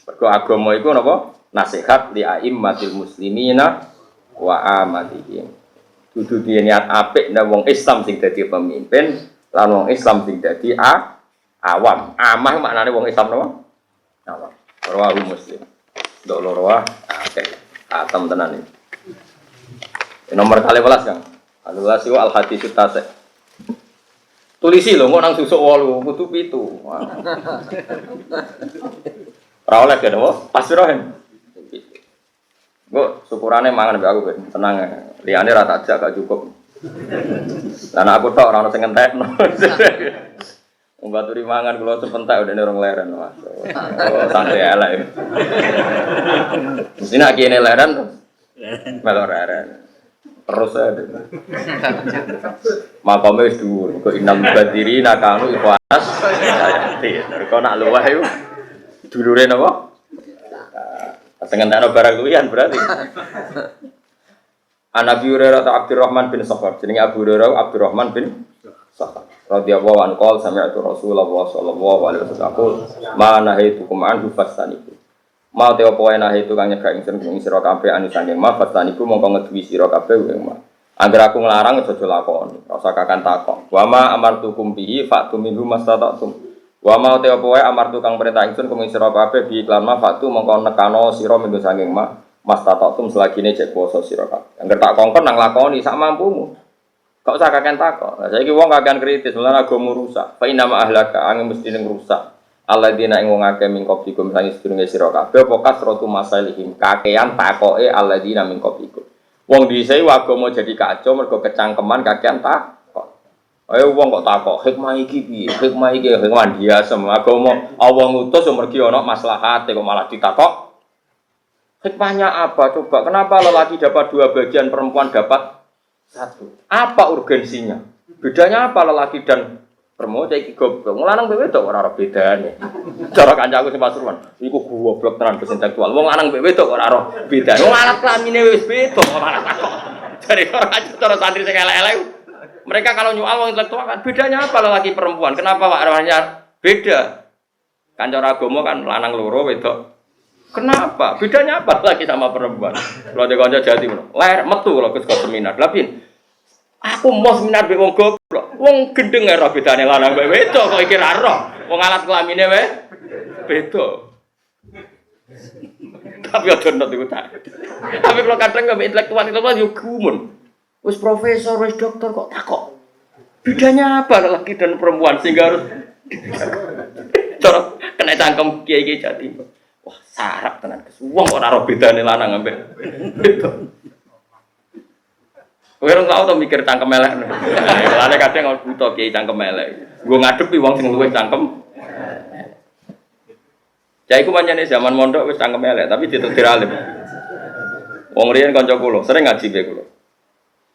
Mergo agama iku napa? Nasihat li aimmatil muslimina wa amatihim. Dudu niat apik nang wong Islam sing dadi pemimpin, lan wong Islam sing dadi awam. Amah maknane wong Islam napa? Awam. Rawahu Muslim. Ndok loro akeh atam tenan iki. Nomor 12 Kang. 12 iku al-hadits tasik. Tulisi lho kok nang susuk 8 kudu 7. Ora oleh kan apa? Pasrohen. Kok syukurane mangan mbek aku ben tenang. Liyane ra tak jak gak cukup. Lah aku tok ora ono sing entekno. Membaturi mangan kalau sepentak udah nerong leren mas. Oh, santai elek. Mesti nak kene leren, melor leren. Terus ada. Makamnya dhuwur. Kok inam badiri nakanu ikhwanas. Kok nak luweh iku dulure napa? Sengentakno barang kuwian berarti. Nabi Hurairah Abdurrahman bin Sakhar. Jenenge Abu Hurairah Abdurrahman bin Sakhar. Radhiyallahu anhu qol sami'tu Rasulullah sallallahu alaihi wasallam ma nahaitukum anhu fastanibu. Ma te opo nahaitu kang nyegah ingsun ing sira kabeh anu saking ma fastanibu mongko ngeduwi sira kabeh ing ma. Angger aku nglarang aja lakoni, ora usah kakan takon. Wa ma amartukum bihi fa'tu minhu mastata'tum. Wa mau te apa wae amar tukang perintah ingsun kuming sira kabeh bi iklan ma fatu mongko nekano sira minggu saking mas tatatum selagine cek poso sira kabeh. Angger tak kongkon nang lakoni sak mampumu. Kok usah kakean takok. Saiki wong kakean kritis, mulane agama rusak. Fa inna ma ahlaka angin mesti ning rusak. Alladzina ing wong akeh min qablikum sangi sedurunge sira kabeh apa kasratu masalihim kakean takoke alladzina min qablikum. Wong dhisik agama jadi kacau mergo kecangkeman kakean takok. Ayo wong kok takok hikmah iki piye? Hikmah iki hikmah biasa agama Allah ngutus mergi ana maslahate kok malah ditakok. Hikmahnya apa? Coba kenapa lelaki dapat 2 bagian, perempuan dapat 1? Apa urgensinya? Bedanya apa lelaki dan perempuan? Iki goblok. Lanang mbek wedok ora ora bedane. Cara kancaku sing Pasuruan, iku goblok tenan bes intelektual. Wong lanang mbek wedok ora ora bedane. Wong alat kelamine wis beda kok malah takok. Jare ora cara santri sing elek-elek. Mereka kalau nyual wong intelektual kan bedanya apa lelaki perempuan? Kenapa warnanya beda? Kan cara agama kan lanang loro wedok. Kenapa? Bedanya apa lagi sama perempuan? Kalau dia kanca Jawa Timur, lahir metu kalau ke seminar. Lapin, aku mau seminar be wong goblok. Wong gendeng ora bedane lanang mbek wedok kok iki ra roh. Wong alat kelamine wae beda. Tapi aja nut iku tak. Tapi kalau kadang mbek intelektual yo gumun. Wis profesor, wis dokter kok takok. Bedanya apa lelaki dan perempuan sehingga harus cara kena cangkem kiai-kiai Jawa Timur. Wah, sarap tenan kes. Wong ora ora bedane lanang ambek wedok. Kowe ora tau to mikir cangkem elek. Lane kadang buta kiai cangkem elek. Nggo ngadepi wong sing luwih cangkem. Cah iku pancene zaman mondok wis cangkem elek, tapi ditetir alim. Wong riyen kanca kula, sering ngaji be kula.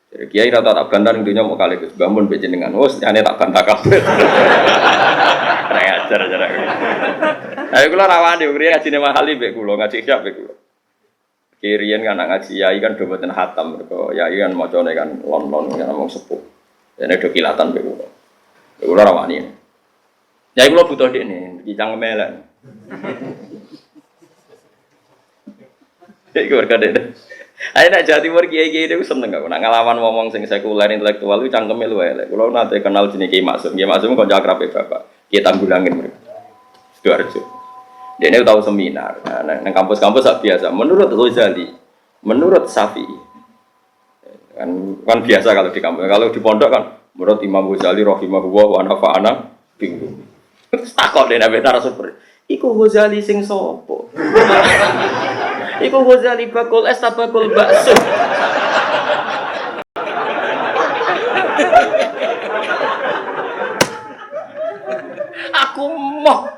Jadi kiai rata tak bantar ning dunya mau kali Gus bangun be jenengan. Wes nyane tak bantah kabeh. Ora ajar-ajar. Ayo kula rawani ngriyen ngajine mahali mbek kula, ngaji siap mbek kula. Kiriyen kan ngaji yai kan do mboten khatam mergo yai kan macane kan lon-lon kan wong sepuh. Dene do kilatan mbek kula. Kula rawani. Yai kula butuh dekne, iki cangkem elek. Iku berkade. Ayo nak Jawa Timur kiai-kiai itu seneng aku nak ngalaman ngomong sing sekuler intelektual itu cangkeme luwe elek. Kula nate kenal jenenge Ki Maksum. Ki Maksum kanca akrabe bapak. Ki Tanggulangin mereka. Sidoarjo. Dia ini tahu seminar, nah, kampus-kampus biasa. Menurut Ghazali, menurut Syafi'i, kan biasa kalau di kampus. Kalau di pondok kan, menurut Imam Ghazali, rahimahullah, wa nafa'ana, bingung. Takut deh nabi narasumber. Iku Ghazali sing sopo. Iku Ghazali bakul es bakul bakso. Aku mau.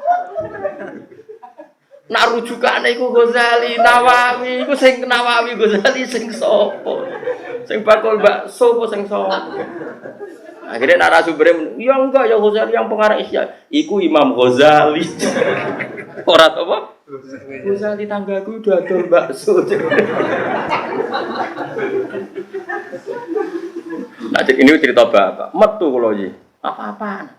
Nak rujukane iku Ghazali, Nawawi, iku sing Nawawi Ghazali sing sapa? Sing bakul bakso apa sing sapa? Akhirnya narasumber ya enggak ya Ghazali yang pengarang Ihya. Iku Imam Ghazali. Ora apa? Ghazali tanggaku udah adol bakso. Nah, ini cerita bapak. Metu kula iki. Apa-apaan?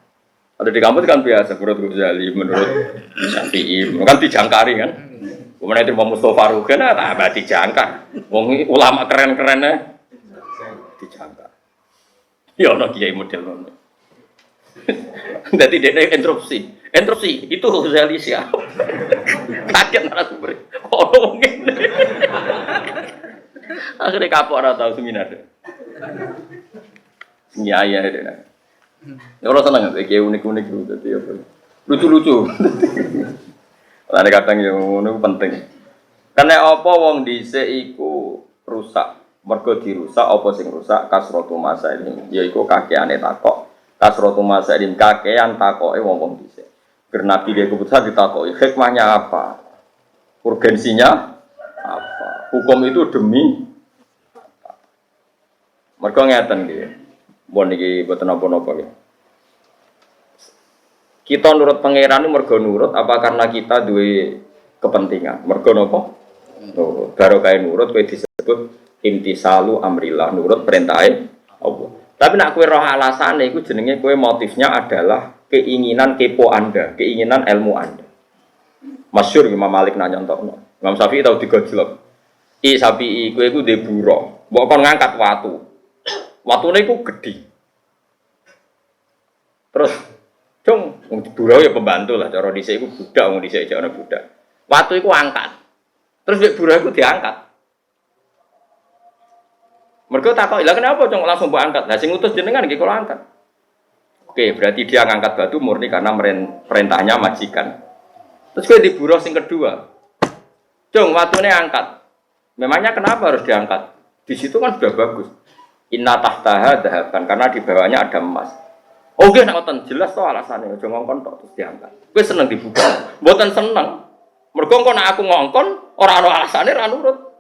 Ada di kampus kan biasa, menurut Ghazali, menurut Syafi'i, kan dijangkari kan. Kemudian itu Mustafa Rugen, apa dijangkar. Wong ulama keren-kerennya dijangkar. Ya ono kiai model ngono. Dadi dene interupsi itu Ghazali siapa? Kaget narasumber. Ono ngene. Akhirnya kapok ora tau seminar. Iya dene. Ya orang senang nggak, kayak unik-unik gitu, jadi apa? Lucu-lucu. Lain kadang yang unik penting. Karena apa wong dhisik iku rusak, mergo dirusak apa sing rusak kasratu masailin, yaiku kakeane takok. Kasratu masailin kakean takoke wong dhisik. Karena Nabi dia keputusan ditakoki, hikmahnya apa? Urgensinya apa? Hukum itu demi apa? Mergo ngeten nggih. Bon iki boten napa-napa ya. Kita nurut pangeran itu mergo nurut apa karena kita duwe kepentingan? Mergo napa? Nurut. Baru kaya nurut kowe disebut imtisalu amrillah, nurut perintahe Allah. Tapi nek kowe roh alasane iku jenenge kowe motifnya adalah keinginan kepo Anda, keinginan ilmu Anda. Masyhur Imam Malik nanya entokno. Imam Syafi'i tau digojlok. Syafi'i kowe iku ndek buruh, mbok kon ngangkat watu. Watune iku gedhi. Terus, cung, Wong burau ya pembantu lah, cara dhisik iku budak, wong dhisik jek ana budak. Watu iku angkat. Terus nek burau iku diangkat. Mergo takok, "Lah kenapa cong langsung mbok angkat?" Lah sing ngutus jenengan nggih kula angkat. Oke, berarti dia ngangkat batu murni karena perintahnya majikan. Terus kowe di burau sing kedua. Jong, watune angkat. Memangnya kenapa harus diangkat? Di situ kan sudah bagus. Inna tahtaha dahaban karena di bawahnya ada emas. Oke, nek ngoten jelas to alasane aja ngongkon tok terus diangkat. Kowe seneng dibuka. Mboten seneng. Mergo engko nek aku ngongkon ora ana alasane ra nurut.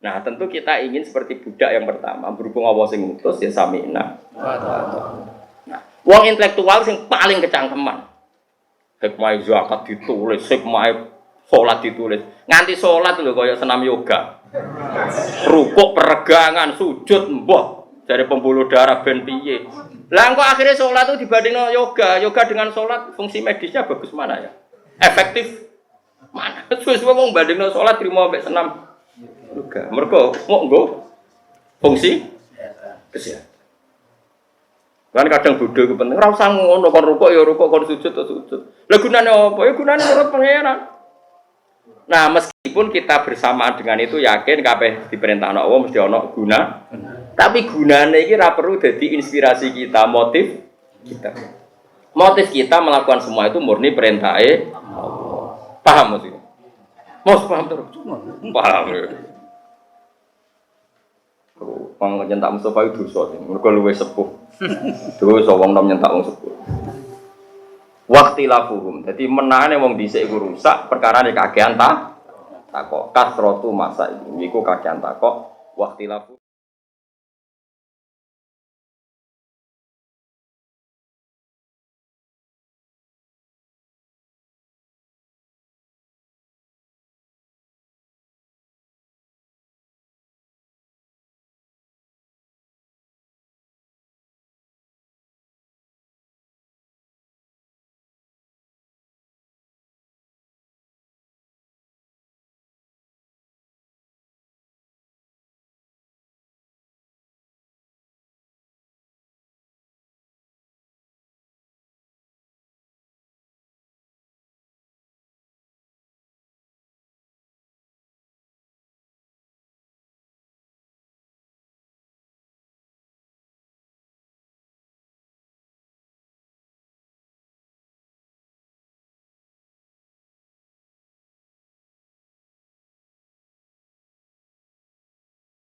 Nah, tentu kita ingin seperti budak yang pertama, berhubung Allah sing ngutus ya sami'na. Nah, wong intelektual sing paling kecangkeman. Hikmah zakat ditulis, hikmah salat ditulis. Nganti salat lho kaya senam yoga. Rukuk peregangan, sujud mbah dari pembuluh darah ben piye. Lah kok akhirnya salat itu dibandingno yoga. Yoga dengan salat fungsi medisnya bagus mana ya? Efektif mana? Suwe-suwe wong bandingno salat trimo ambek senam yoga. Mergo mau nggo fungsi kesehatan. Kan kadang bodho ku penting ora usah ngono kon rukuk ya rukuk kon sujud ya sujud. Lah gunane apa? Ya gunane nurut pangeran. Nah, meskipun kita bersamaan dengan itu yakin kabeh diperintahno Allah mesti ana guna. Tapi gunane iki ora perlu dadi inspirasi kita, motif kita. Motif kita melakukan semua itu murni perintah Allah. Paham maksudnya? Mas paham terus. Paham. Wong nyentak Mustafa itu dosa sing mergo luwih sepuh. Dosa wong nom nyentak wong sepuh. Waqtilafuhum. Dadi menane wong dhisik iku rusak perkara nek kakean takok. Kasratu masa iku kakean takok waqtilafu